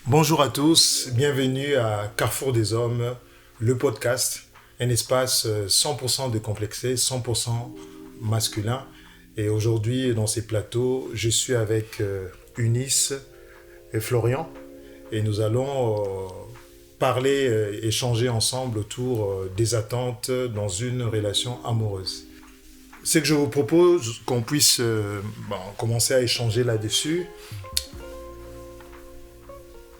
Bonjour à tous, bienvenue à Carrefour des Hommes, le podcast, un espace 100% décomplexé, 100% masculin. Et aujourd'hui, dans ces plateaux, je suis avec Eunice et Florian et nous allons parler, échanger ensemble autour des attentes dans une relation amoureuse. Ce que je vous propose, qu'on puisse commencer à échanger là-dessus.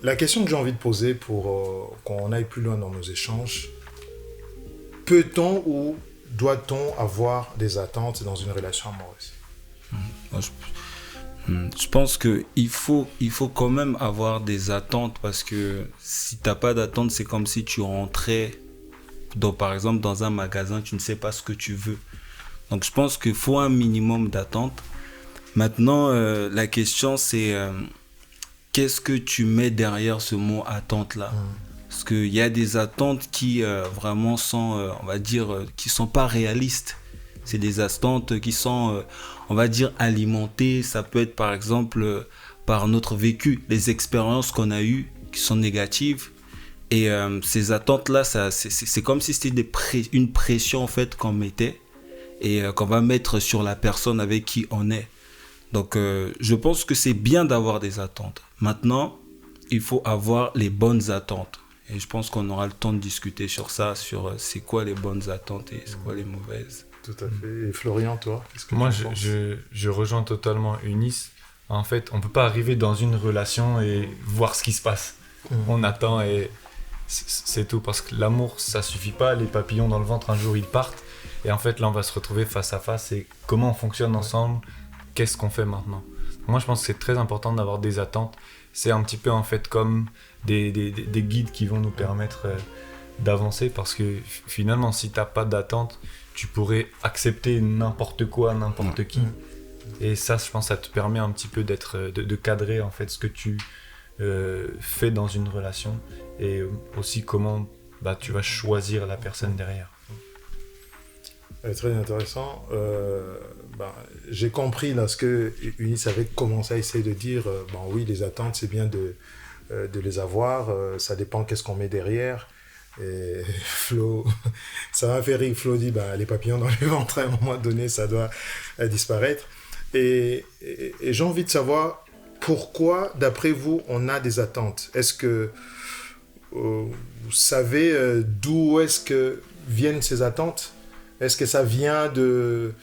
La question que j'ai envie de poser pour qu'on aille plus loin dans nos échanges, peut-on ou doit-on avoir des attentes dans une relation amoureuse? Moi, je pense qu'il faut quand même avoir des attentes parce que si tu n'as pas d'attente, c'est comme si tu rentrais, par exemple, dans un magasin, tu ne sais pas ce que tu veux. Donc, je pense qu'il faut un minimum d'attente. Maintenant, la question, c'est qu'est-ce que tu mets derrière ce mot attente-là? Parce qu'il y a des attentes qui vraiment sont, on va dire, qui ne sont pas réalistes. C'est des attentes qui sont, on va dire, alimentées. Ça peut être, par exemple, par notre vécu, les expériences qu'on a eues qui sont négatives. Et ces attentes-là, c'est comme si c'était une pression, en fait, qu'on mettait et qu'on va mettre sur la personne avec qui on est. Donc, je pense que c'est bien d'avoir des attentes. Maintenant, il faut avoir les bonnes attentes. Et je pense qu'on aura le temps de discuter sur ça, sur c'est quoi les bonnes attentes et c'est quoi les mauvaises. Tout à fait. Et Florian, toi, qu'est-ce que Moi, tu penses? je rejoins totalement Eunice. En fait, on ne peut pas arriver dans une relation et voir ce qui se passe. On attend et c'est tout. Parce que l'amour, ça ne suffit pas. Les papillons dans le ventre, un jour, ils partent. Et en fait, là, on va se retrouver face à face. Et comment on fonctionne ensemble? Qu'est-ce qu'on fait maintenant? Moi, je pense que c'est très important d'avoir des attentes. C'est un petit peu, en fait, comme des guides qui vont nous permettre d'avancer. Parce que finalement, si tu n'as pas d'attente, tu pourrais accepter n'importe quoi, n'importe qui. Et ça, je pense, ça te permet un petit peu de cadrer en fait ce que tu fais dans une relation et aussi comment tu vas choisir la personne derrière. Très intéressant. J'ai compris là ce que Eunice avait commencé à essayer de dire. Oui, les attentes, c'est bien de les avoir. Ça dépend qu'est-ce qu'on met derrière. Et Flo, ça m'a fait rire. Flo dit les papillons dans le ventre, à un moment donné, ça doit disparaître. Et j'ai envie de savoir pourquoi, d'après vous, on a des attentes. Est-ce que vous savez d'où est-ce que viennent ces attentes? Est-ce que ça vient de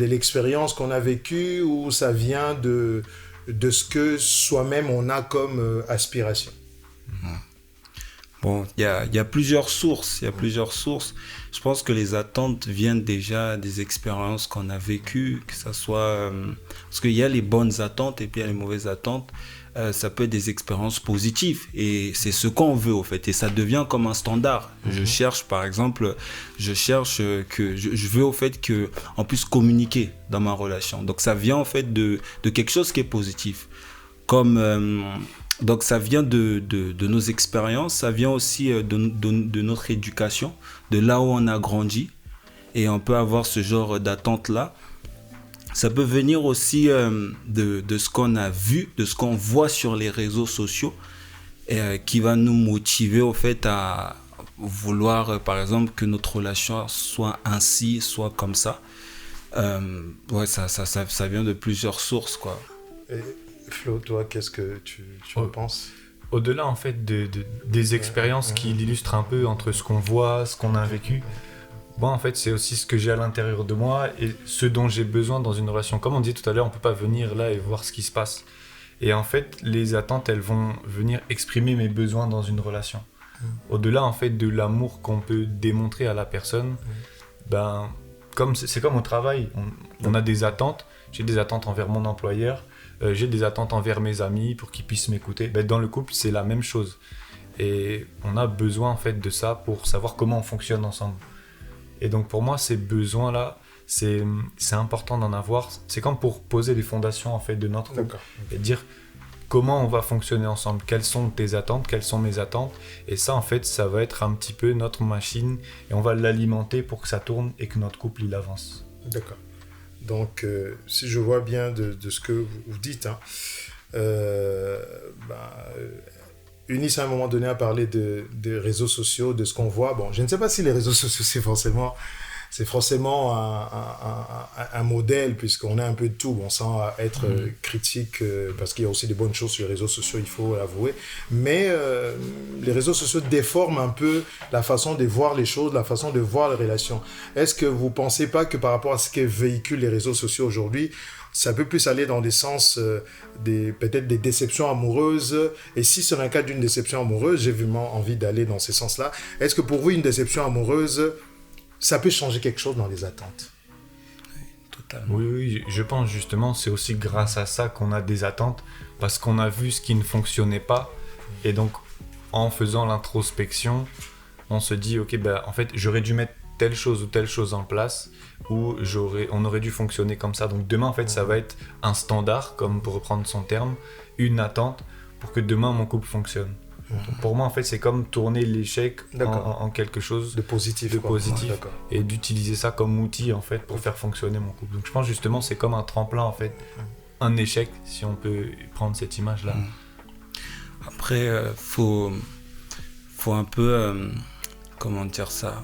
l'expérience qu'on a vécue ou ça vient de ce que soi-même on a comme aspiration? Bon, il y a plusieurs sources. Je pense que les attentes viennent déjà des expériences qu'on a vécues, que ça soit... parce qu'il y a les bonnes attentes et puis il y a les mauvaises attentes. Ça peut être des expériences positives et c'est ce qu'on veut au fait et ça devient comme un standard. Je cherche par exemple, je veux au fait qu'on puisse communiquer dans ma relation. Donc ça vient en fait de quelque chose qui est positif. Donc ça vient de nos expériences, ça vient aussi de notre éducation, de là où on a grandi et on peut avoir ce genre d'attente-là. Ça peut venir aussi de ce qu'on a vu, de ce qu'on voit sur les réseaux sociaux qui va nous motiver au fait à vouloir par exemple que notre relation soit ainsi, soit comme ça. Ça vient de plusieurs sources quoi. Et Flo, toi, qu'est-ce que tu en penses? Au-delà en fait des expériences qui l'illustrent un peu entre ce qu'on voit, ce qu'on a vécu, moi en fait c'est aussi ce que j'ai à l'intérieur de moi et ce dont j'ai besoin dans une relation. Comme on dit tout à l'heure, on peut pas venir là et voir ce qui se passe. Et en fait, les attentes, elles vont venir exprimer mes besoins dans une relation. Au-delà en fait de l'amour qu'on peut démontrer à la personne, c'est comme au travail, on a des attentes. J'ai des attentes envers mon employeur, j'ai des attentes envers mes amis pour qu'ils puissent m'écouter. Dans le couple, c'est la même chose. Et on a besoin en fait de ça pour savoir comment on fonctionne ensemble. Et donc pour moi, ces besoins-là, c'est important d'en avoir. C'est comme pour poser les fondations en fait de notre couple. Et dire comment on va fonctionner ensemble, quelles sont tes attentes, quelles sont mes attentes. Et ça en fait, ça va être un petit peu notre machine et on va l'alimenter pour que ça tourne et que notre couple il avance. D'accord. Donc, si je vois bien de ce que vous dites, Eunice, à un moment donné, a parlé des réseaux sociaux, de ce qu'on voit. Bon, je ne sais pas si les réseaux sociaux, c'est forcément un modèle, puisqu'on a un peu de tout, bon, sans être critique, parce qu'il y a aussi des bonnes choses sur les réseaux sociaux, il faut l'avouer. Mais les réseaux sociaux déforment un peu la façon de voir les choses, la façon de voir les relations. Est-ce que vous ne pensez pas que par rapport à ce que véhiculent les réseaux sociaux aujourd'hui, ça peut plus aller dans des sens, peut-être des déceptions amoureuses. Et si c'est dans le cas d'une déception amoureuse, j'ai vraiment envie d'aller dans ces sens-là. Est-ce que pour vous, une déception amoureuse, ça peut changer quelque chose dans les attentes? Totalement. Oui, je pense justement, c'est aussi grâce à ça qu'on a des attentes, parce qu'on a vu ce qui ne fonctionnait pas. Et donc, en faisant l'introspection, on se dit, ok, en fait, j'aurais dû mettre telle chose ou telle chose en place, ou on aurait dû fonctionner comme ça. Donc demain, en fait, ça va être un standard, comme pour reprendre son terme, une attente pour que demain mon couple fonctionne. Donc pour moi, en fait, c'est comme tourner l'échec en quelque chose de positif, et d'utiliser ça comme outil en fait pour faire fonctionner mon couple. Donc je pense justement, c'est comme un tremplin en fait, un échec, si on peut prendre cette image-là. Après, faut un peu, comment dire ça,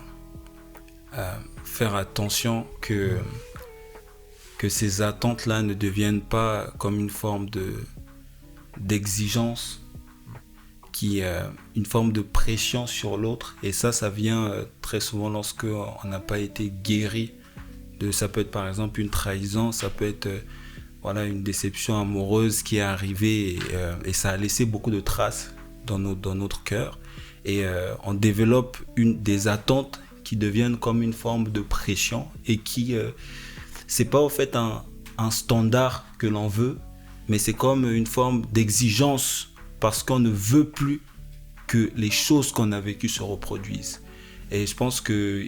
faire attention que ces attentes-là ne deviennent pas comme une forme d'exigence, une forme de pression sur l'autre. Et ça vient très souvent lorsque on n'a pas été guéri ça peut être par exemple une trahison, ça peut être une déception amoureuse qui est arrivée et ça a laissé beaucoup de traces dans notre cœur. Et on développe des attentes qui deviennent comme une forme de pression et qui, c'est pas au fait un standard que l'on veut, mais c'est comme une forme d'exigence parce qu'on ne veut plus que les choses qu'on a vécues se reproduisent. Et je pense que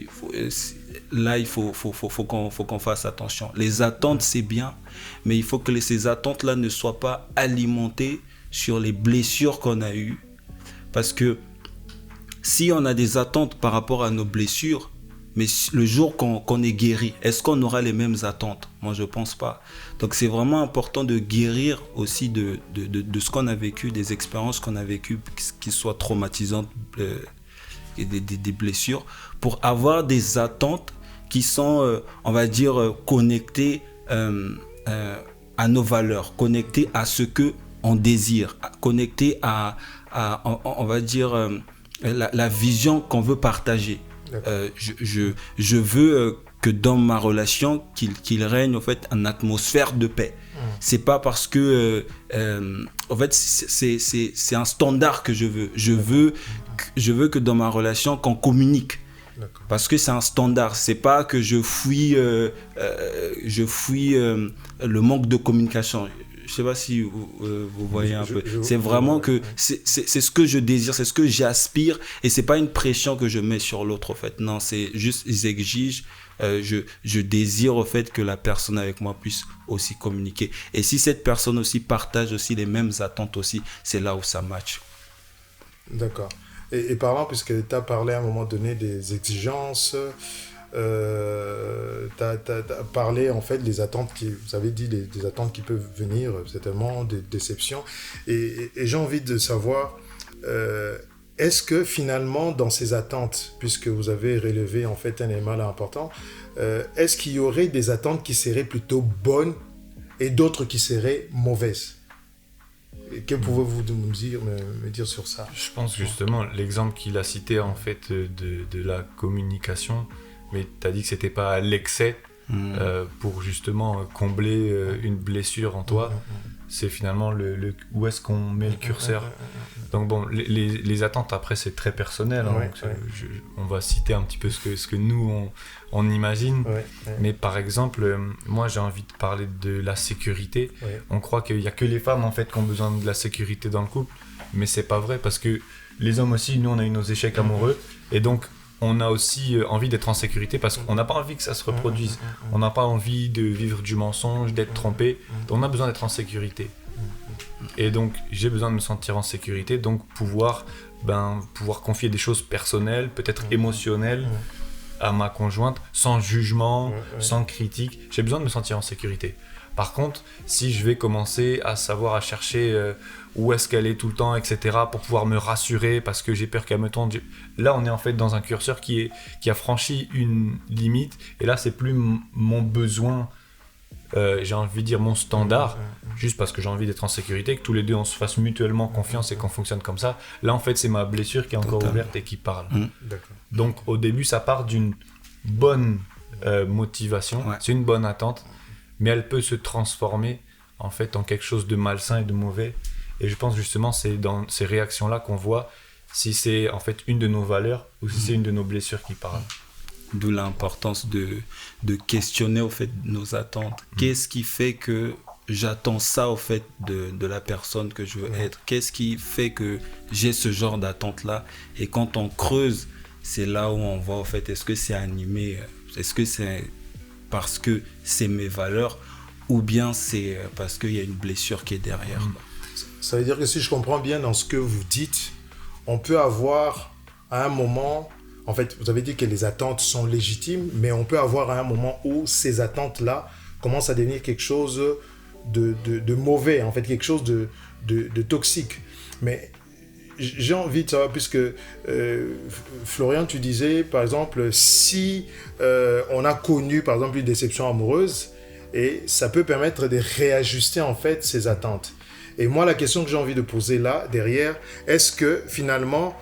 là, il faut qu'on fasse attention. Les attentes, c'est bien, mais il faut que ces attentes-là ne soient pas alimentées sur les blessures qu'on a eues. Parce que si on a des attentes par rapport à nos blessures, mais le jour qu'on est guéri, est-ce qu'on aura les mêmes attentes? Moi, je ne pense pas. Donc, c'est vraiment important de guérir aussi de ce qu'on a vécu, des expériences qu'on a vécues, qui soient traumatisantes, et des blessures, pour avoir des attentes qui sont, on va dire, connectées à nos valeurs, connectées à ce qu'on désire, connectées à on va dire, la vision qu'on veut partager. Je veux que dans ma relation qu'il règne en fait une atmosphère de paix. C'est pas parce que en fait c'est un standard que je veux. Je veux que dans ma relation qu'on communique. Parce que c'est un standard. C'est pas que je fuis le manque de communication. Je sais pas si vous voyez un peu. C'est vraiment que c'est ce que je désire, c'est ce que j'aspire, et c'est pas une pression que je mets sur l'autre en fait. Non, c'est juste ils exigent. Je désire au fait que la personne avec moi puisse aussi communiquer. Et si cette personne aussi partage aussi les mêmes attentes aussi, c'est là où ça match. D'accord. Et parlant, puisque tu as parlé à un moment donné des exigences, tu as parlé en fait des attentes vous avez dit des attentes qui peuvent venir, certainement des déceptions. Et j'ai envie de savoir, est-ce que finalement dans ces attentes, puisque vous avez relevé en fait un élément important, est-ce qu'il y aurait des attentes qui seraient plutôt bonnes et d'autres qui seraient mauvaises? Que pouvez-vous me dire sur ça? Je pense justement l'exemple qu'il a cité en fait de la communication, mais tu as dit que c'était pas l'excès pour justement combler une blessure en toi. C'est finalement où est-ce qu'on met le curseur. Donc bon, les attentes après c'est très personnel, hein, donc, on va citer un petit peu ce que nous on imagine, mais par exemple moi j'ai envie de parler de la sécurité. On croit qu'il n'y a que les femmes en fait qui ont besoin de la sécurité dans le couple, mais c'est pas vrai, parce que les hommes aussi, nous on a eu nos échecs amoureux, et donc on a aussi envie d'être en sécurité parce qu'on n'a pas envie que ça se reproduise. On n'a pas envie de vivre du mensonge, d'être trompé. Donc on a besoin d'être en sécurité. Et donc j'ai besoin de me sentir en sécurité, donc pouvoir confier des choses personnelles, peut-être émotionnelles, à ma conjointe, sans jugement, sans critique. J'ai besoin de me sentir en sécurité. Par contre, si je vais commencer à savoir à chercher où est-ce qu'elle est tout le temps, etc., pour pouvoir me rassurer parce que j'ai peur qu'elle me trompe, là on est en fait dans un curseur qui a franchi une limite, et là c'est plus mon besoin, j'ai envie de dire mon standard, juste parce que j'ai envie d'être en sécurité, que tous les deux on se fasse mutuellement confiance et qu'on fonctionne comme ça. Là en fait c'est ma blessure qui est encore ouverte et qui parle. D'accord. Donc au début ça part d'une bonne motivation, c'est une bonne attente, mais elle peut se transformer en fait en quelque chose de malsain et de mauvais. Et je pense justement c'est dans ces réactions-là qu'on voit si c'est en fait une de nos valeurs ou si c'est une de nos blessures qui parle. D'où l'importance de questionner au fait nos attentes. Qu'est-ce qui fait que j'attends ça au fait de la personne que je veux être? Qu'est-ce qui fait que j'ai ce genre d'attente-là? Et quand on creuse, c'est là où on voit au fait, est-ce que c'est animé, est-ce que c'est parce que c'est mes valeurs, ou bien c'est parce qu'il y a une blessure qui est derrière. Ça veut dire que si je comprends bien dans ce que vous dites, on peut avoir à un moment, en fait, vous avez dit que les attentes sont légitimes, mais on peut avoir à un moment où ces attentes-là commencent à devenir quelque chose de mauvais, en fait, quelque chose de toxique. Mais j'ai envie de savoir, puisque Florian, tu disais, par exemple, si on a connu, par exemple, une déception amoureuse, et ça peut permettre de réajuster, en fait, ses attentes. Et moi, la question que j'ai envie de poser là, derrière, est-ce que, finalement,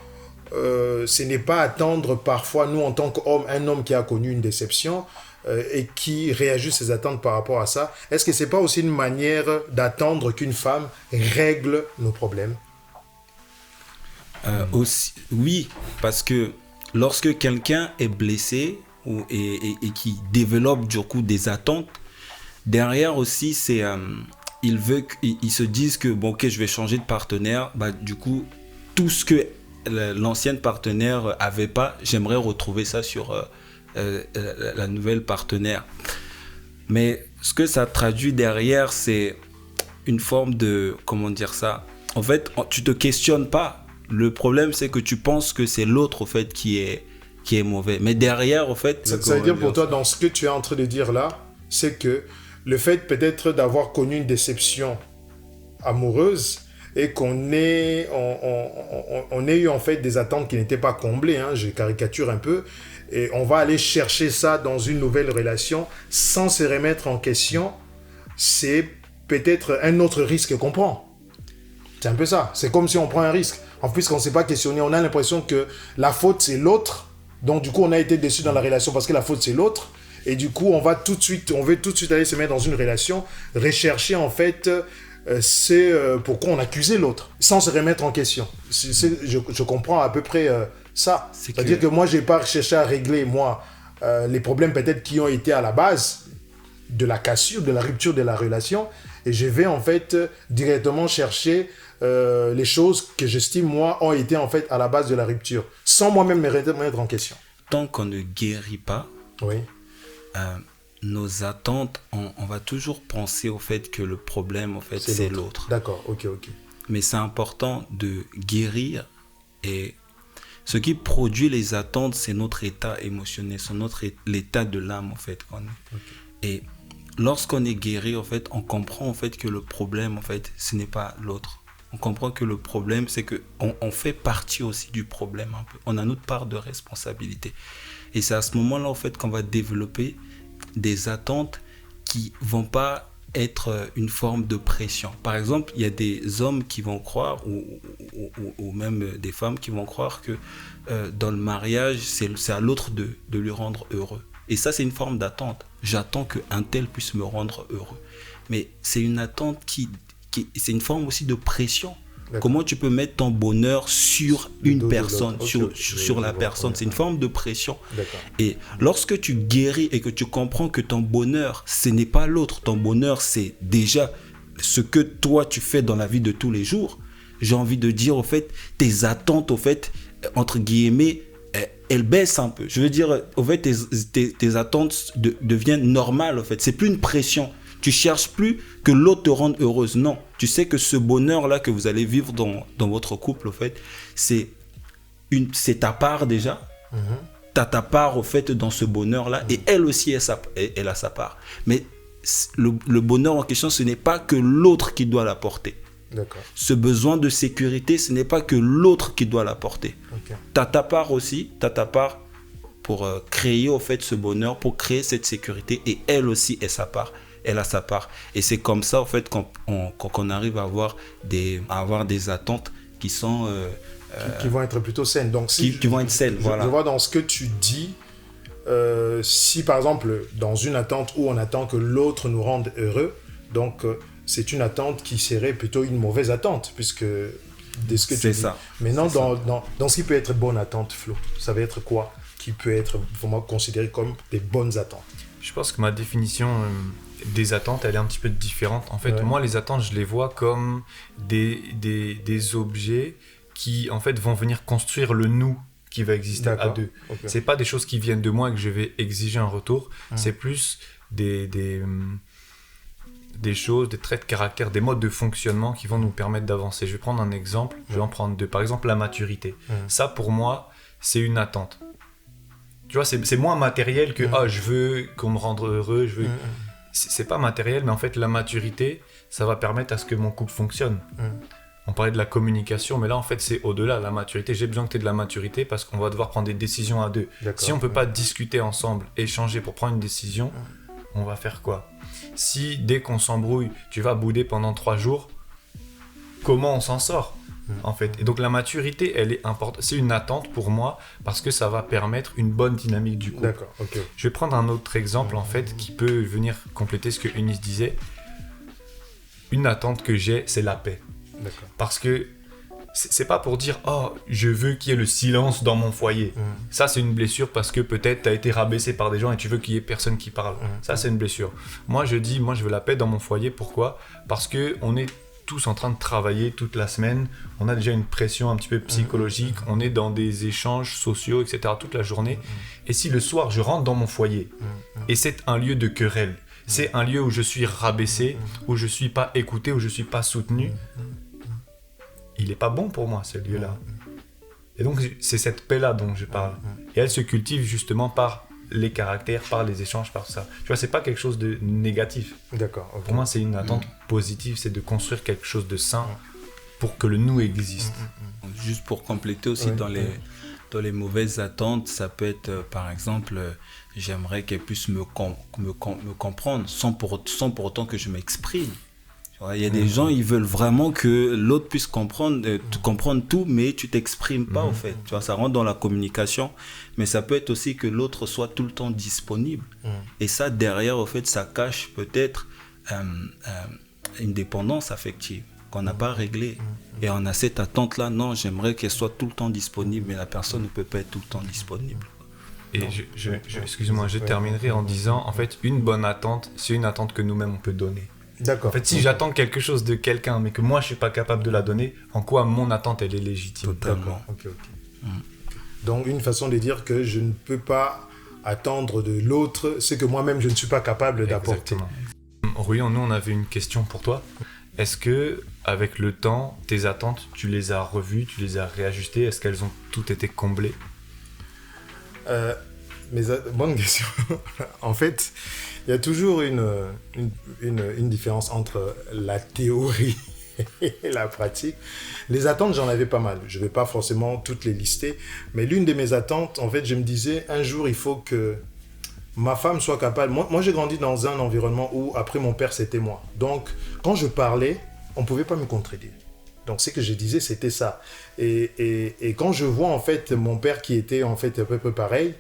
ce n'est pas attendre parfois, nous, en tant qu'homme, un homme qui a connu une déception et qui réajuste ses attentes par rapport à ça, est-ce que ce n'est pas aussi une manière d'attendre qu'une femme règle nos problèmes? Aussi, oui, parce que lorsque quelqu'un est blessé et qui développe du coup des attentes, derrière aussi c'est ils se disent que bon, ok, je vais changer de partenaire, bah du coup tout ce que l'ancienne partenaire avait pas, j'aimerais retrouver ça sur la nouvelle partenaire. Mais ce que ça traduit derrière, c'est une forme de, comment dire ça, en fait tu te questionnes pas. Le problème, c'est que tu penses que c'est l'autre, au fait, qui est mauvais. Mais derrière, au fait... Ça veut dire pour toi, dans ce que tu es en train de dire là, c'est que le fait peut-être d'avoir connu une déception amoureuse et qu'on ait eu en fait des attentes qui n'étaient pas comblées, hein, je caricature un peu, et on va aller chercher ça dans une nouvelle relation sans se remettre en question, c'est peut-être un autre risque qu'on prend. C'est un peu ça. C'est comme si on prend un risque. En plus, qu'on ne s'est pas questionné, on a l'impression que la faute, c'est l'autre. Donc, du coup, on a été déçu dans la relation parce que la faute, c'est l'autre. Et du coup, on veut tout de suite aller se mettre dans une relation, rechercher, en fait, c'est pourquoi on accusait l'autre, sans se remettre en question. Je comprends à peu près ça. C'est-à-dire que moi, je n'ai pas cherché à régler, moi, les problèmes peut-être qui ont été à la base de la cassure, de la rupture de la relation. Et je vais, en fait, directement chercher les choses que j'estime, moi, ont été en fait à la base de la rupture, sans moi-même me remettre en question. Tant qu'on ne guérit pas, oui. Nos attentes, on va toujours penser au fait que le problème, en fait, c'est l'autre. D'accord, ok. Mais c'est important de guérir, et ce qui produit les attentes, c'est notre état émotionnel, c'est l'état de l'âme, en fait. Et lorsqu'on est guéri, en fait, on comprend en fait que le problème, en fait, ce n'est pas l'autre. On comprend que le problème, c'est qu'on fait partie aussi du problème un peu. On a notre part de responsabilité. Et c'est à ce moment-là, en fait, qu'on va développer des attentes qui ne vont pas être une forme de pression. Par exemple, il y a des hommes qui vont croire, ou même des femmes qui vont croire que dans le mariage, c'est à l'autre de lui rendre heureux. Et ça, c'est une forme d'attente. J'attends qu'un tel puisse me rendre heureux. Mais c'est une attente c'est une forme aussi de pression. D'accord. Comment tu peux mettre ton bonheur sur une personne, sur la personne? C'est une forme de pression. D'accord. Et lorsque tu guéris et que tu comprends que ton bonheur, ce n'est pas l'autre. Ton bonheur, c'est déjà ce que toi, tu fais dans la vie de tous les jours. J'ai envie de dire, au fait, tes attentes, au fait, entre guillemets, elles baissent un peu. Je veux dire, au fait, tes attentes deviennent normales, en fait. C'est plus une pression. Tu cherches plus que l'autre te rende heureuse. Non, tu sais que ce bonheur-là que vous allez vivre dans votre couple, au fait, c'est ta part déjà. Tu as ta part, au fait, dans ce bonheur-là. Et elle aussi, elle a sa part. Mais le bonheur en question, ce n'est pas que l'autre qui doit l'apporter. D'accord. Ce besoin de sécurité, ce n'est pas que l'autre qui doit l'apporter. Ok. T'as ta part aussi, t'as ta part pour créer au fait ce bonheur, pour créer cette sécurité, et elle aussi a sa part. Elle a sa part. Et c'est comme ça, en fait, qu'on arrive à avoir des attentes qui sont... Qui vont être plutôt saines. Donc, si qui vont être saines, voilà. Je vois dans ce que tu dis, si par exemple, dans une attente où on attend que l'autre nous rende heureux, donc c'est une attente qui serait plutôt une mauvaise attente, puisque de ce que tu dis. C'est ça. Maintenant, dans ce qui peut être bonne attente, Flo, ça va être quoi qui peut être vraiment considéré comme des bonnes attentes? Je pense que ma définition des attentes, elle est un petit peu différente. En fait, Ouais. moi, les attentes, je les vois comme des objets qui, en fait, vont venir construire le nous qui va exister à D'accord. deux. Ok. C'est pas des choses qui viennent de moi et que je vais exiger un retour. C'est plus des choses, des traits de caractère, des modes de fonctionnement qui vont nous permettre d'avancer. Je vais prendre un exemple. Je vais en prendre deux. Par exemple, la maturité. Ça, pour moi, c'est une attente. Tu vois, c'est moins matériel que je veux qu'on me rende heureux, je veux... C'est pas matériel, mais en fait, la maturité, ça va permettre à ce que mon couple fonctionne. On parlait de la communication, mais là, en fait, c'est au-delà. La maturité, j'ai besoin que tu aies de la maturité parce qu'on va devoir prendre des décisions à deux. D'accord. Si on peut pas discuter ensemble, échanger pour prendre une décision, on va faire quoi? Si, dès qu'on s'embrouille, tu vas bouder pendant 3 jours, comment on s'en sort? En fait. Et donc la maturité, elle est importante. C'est une attente pour moi parce que ça va permettre une bonne dynamique du couple. D'accord, ok. Je vais prendre un autre exemple en fait qui peut venir compléter ce que Eunice disait. Une attente que j'ai, c'est la paix. D'accord. Parce que c'est pas pour dire oh je veux qu'il y ait le silence dans mon foyer. Ça c'est une blessure parce que peut-être tu as été rabaissé par des gens et tu veux qu'il y ait personne qui parle. Ça c'est une blessure. Moi je veux la paix dans mon foyer. Pourquoi? Parce que on est tous en train de travailler toute la semaine, on a déjà une pression un petit peu psychologique, on est dans des échanges sociaux, etc. toute la journée. Et si le soir je rentre dans mon foyer et c'est un lieu de querelle, c'est un lieu où je suis rabaissé, où je suis pas écouté, où je suis pas soutenu, il est pas bon pour moi ce lieu-là. Et donc c'est cette paix-là dont je parle. Et elle se cultive justement par les caractères, par les échanges, par tout ça. Tu vois, c'est pas quelque chose de négatif. D'accord. Ok. Pour moi, c'est une attente positive, c'est de construire quelque chose de sain pour que le nous existe. Juste pour compléter aussi, Ouais, dans les mauvaises attentes, ça peut être, par exemple, j'aimerais qu'elle puisse me comprendre sans pour autant que je m'exprime. Tu vois, il y a des gens, ils veulent vraiment que l'autre puisse comprendre tout, mais tu t'exprimes pas, au fait. Tu vois, ça rentre dans la communication, mais ça peut être aussi que l'autre soit tout le temps disponible. Et ça, derrière, au fait, ça cache peut-être une dépendance affective qu'on n'a pas réglée. Et on a cette attente-là, non, j'aimerais qu'elle soit tout le temps disponible, mais la personne ne peut pas être tout le temps disponible. Et excuse-moi, je terminerai en disant, en fait, une bonne attente, c'est une attente que nous-mêmes, on peut donner. D'accord. En fait, si j'attends quelque chose de quelqu'un, mais que moi, je suis pas capable de la donner, en quoi mon attente, elle est légitime? D'accord. Ok. Donc, une façon de dire que je ne peux pas attendre de l'autre ce que moi-même, je ne suis pas capable d'apporter. Exactement. Ruyan, nous, on avait une question pour toi. Est-ce que, avec le temps, tes attentes, tu les as revues, tu les as réajustées? Est-ce qu'elles ont toutes été comblées? Bonne question. En fait, il y a toujours une différence entre la théorie et la pratique. Les attentes, j'en avais pas mal. Je ne vais pas forcément toutes les lister, mais l'une de mes attentes, en fait, je me disais, un jour, il faut que ma femme soit capable... Moi, j'ai grandi dans un environnement où, après mon père, c'était moi. Donc, quand je parlais, on ne pouvait pas me contredire. Donc, ce que je disais, c'était ça. Et quand je vois, en fait, mon père qui était, en fait, un peu pareil,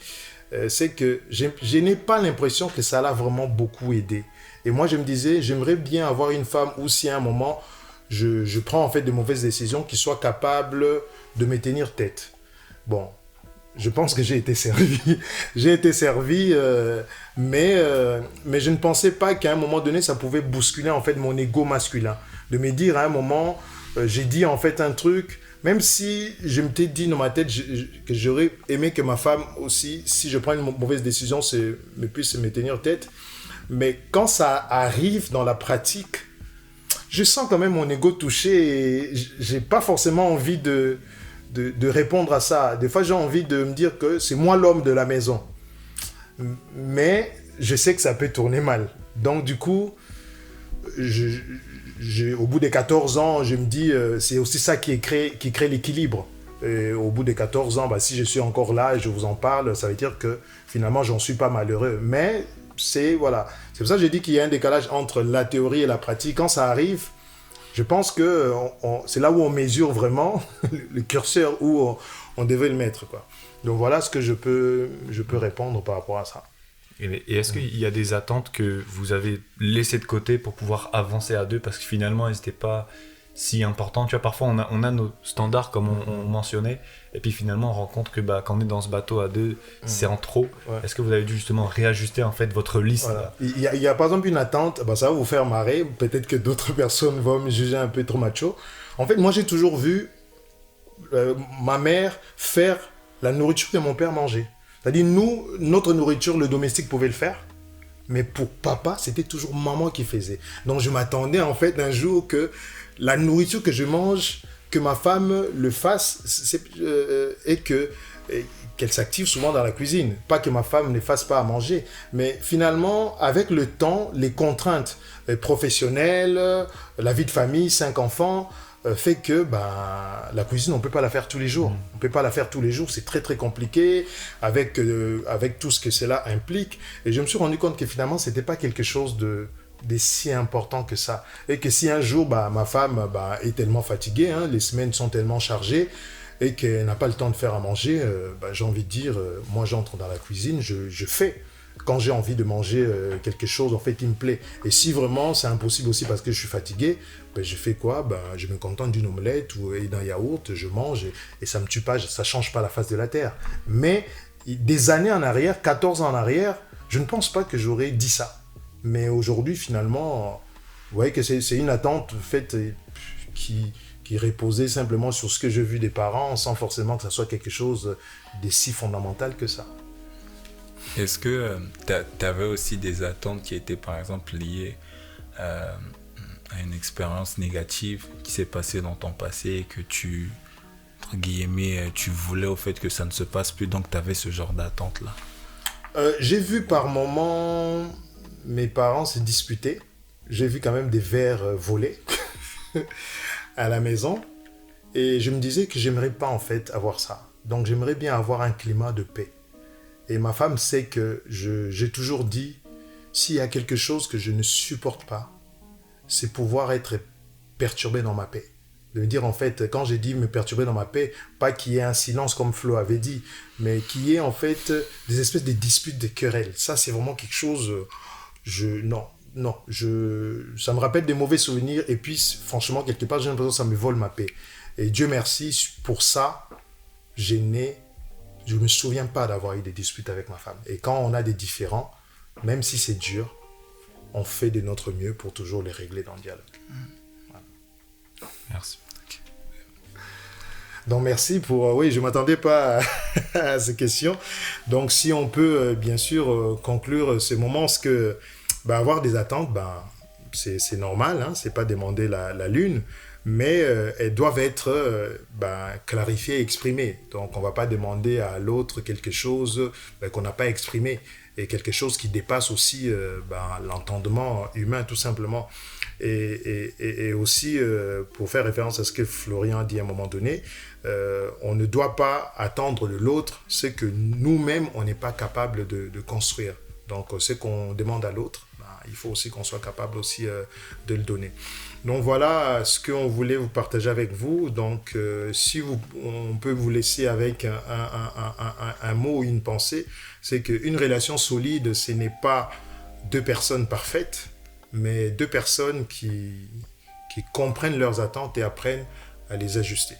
c'est que je n'ai pas l'impression que ça l'a vraiment beaucoup aidé. Et moi, je me disais, j'aimerais bien avoir une femme où, si à un moment, je prends, en fait, de mauvaises décisions, qui soit capable de me tenir tête. Bon, je pense que j'ai été servi. Mais je ne pensais pas qu'à un moment donné, ça pouvait bousculer, en fait, mon ego masculin. De me dire, à un moment, j'ai dit, en fait, un truc... Même si je m'étais dit dans ma tête que j'aurais aimé que ma femme aussi, si je prends une mauvaise décision, puisse me tenir tête. Mais quand ça arrive dans la pratique, je sens quand même mon ego touché et je n'ai pas forcément envie de répondre à ça. Des fois, j'ai envie de me dire que c'est moi l'homme de la maison. Mais je sais que ça peut tourner mal. Donc du coup, au bout des 14 ans, je me dis, c'est aussi ça qui crée l'équilibre. Et au bout des 14 ans, si je suis encore là et je vous en parle, ça veut dire que finalement, j'en suis pas malheureux. Mais c'est pour ça que j'ai dit qu'il y a un décalage entre la théorie et la pratique. Quand ça arrive, je pense que c'est là où on mesure vraiment le curseur où on devait le mettre, quoi. Donc voilà ce que je peux répondre par rapport à ça. Et est-ce qu'il y a des attentes que vous avez laissées de côté pour pouvoir avancer à deux parce que finalement elles n'étaient pas si importantes? Tu vois, parfois on a nos standards comme on mentionnait et puis finalement on rend compte que quand on est dans ce bateau à deux, c'est en trop. Ouais. Est-ce que vous avez dû justement réajuster en fait votre liste? Voilà. Il y a par exemple une attente, ça va vous faire marrer, peut-être que d'autres personnes vont me juger un peu trop macho. En fait, moi j'ai toujours vu ma mère faire la nourriture que mon père mangeait. C'est-à-dire, notre nourriture, le domestique pouvait le faire, mais pour papa, c'était toujours maman qui faisait. Donc, je m'attendais en fait un jour que la nourriture que je mange, que ma femme le fasse, et qu'elle s'active souvent dans la cuisine. Pas que ma femme ne fasse pas à manger, mais finalement, avec le temps, les contraintes professionnelles, la vie de famille, 5 enfants, fait que la cuisine, on ne peut pas la faire tous les jours. On ne peut pas la faire tous les jours, c'est très très compliqué avec tout ce que cela implique. Et je me suis rendu compte que finalement, ce n'était pas quelque chose de si important que ça. Et que si un jour, ma femme est tellement fatiguée, les semaines sont tellement chargées, et qu'elle n'a pas le temps de faire à manger, j'ai envie de dire, moi j'entre dans la cuisine, je fais. Quand j'ai envie de manger quelque chose, en fait, qui me plaît. Et si vraiment c'est impossible aussi parce que je suis fatigué, je fais quoi? Je me contente d'une omelette et d'un yaourt, je mange et ça ne me tue pas, ça ne change pas la face de la terre. Mais des années en arrière, 14 ans en arrière, je ne pense pas que j'aurais dit ça. Mais aujourd'hui, finalement, vous voyez que c'est une attente faite qui reposait simplement sur ce que j'ai vu des parents, sans forcément que ça soit quelque chose de si fondamental que ça. Est-ce que tu avais aussi des attentes qui étaient par exemple liées à une expérience négative qui s'est passée dans ton passé et que tu, entre guillemets, tu voulais au fait que ça ne se passe plus, donc tu avais ce genre d'attente-là? J'ai vu par moments mes parents se disputer. J'ai vu quand même des verres voler à la maison. Et je me disais que j'aimerais pas en fait avoir ça. Donc j'aimerais bien avoir un climat de paix. Et ma femme sait que j'ai toujours dit, s'il y a quelque chose que je ne supporte pas, c'est pouvoir être perturbé dans ma paix. De me dire en fait, quand j'ai dit me perturber dans ma paix, pas qu'il y ait un silence comme Flo avait dit, mais qu'il y ait en fait des espèces de disputes, des querelles. Ça c'est vraiment quelque chose, ça me rappelle des mauvais souvenirs et puis franchement quelque part j'ai l'impression que ça me vole ma paix. Et Dieu merci pour ça, je ne me souviens pas d'avoir eu des disputes avec ma femme. Et quand on a des différends, même si c'est dur, on fait de notre mieux pour toujours les régler dans le dialogue. Voilà. Merci. Okay. Donc merci pour... oui, je ne m'attendais pas à ces questions. Donc si on peut bien sûr conclure ce moment, parce que avoir des attentes, c'est normal, ce n'est pas demander la lune, mais elles doivent être clarifiées et exprimées. Donc, on ne va pas demander à l'autre quelque chose qu'on n'a pas exprimé et quelque chose qui dépasse aussi l'entendement humain, tout simplement. Et aussi, pour faire référence à ce que Florian a dit à un moment donné, on ne doit pas attendre de l'autre ce que nous-mêmes, on n'est pas capable de construire. Donc, ce qu'on demande à l'autre, il faut aussi qu'on soit capable aussi de le donner. Donc voilà ce qu'on voulait vous partager avec vous. Donc si on peut vous laisser avec un mot ou une pensée, c'est qu'une relation solide, ce n'est pas 2 personnes parfaites, mais 2 personnes qui comprennent leurs attentes et apprennent à les ajuster.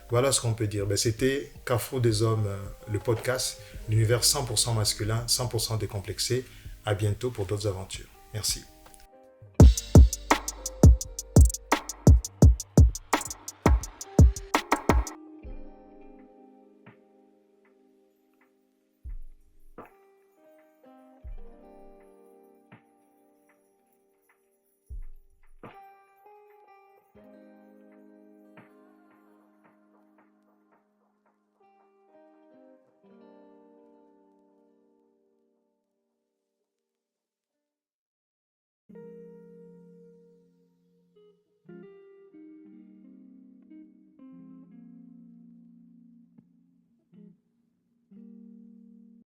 Voilà ce qu'on peut dire. C'était Carrefour des Hommes, le podcast, l'univers 100% masculin, 100% décomplexé. À bientôt pour d'autres aventures. Merci.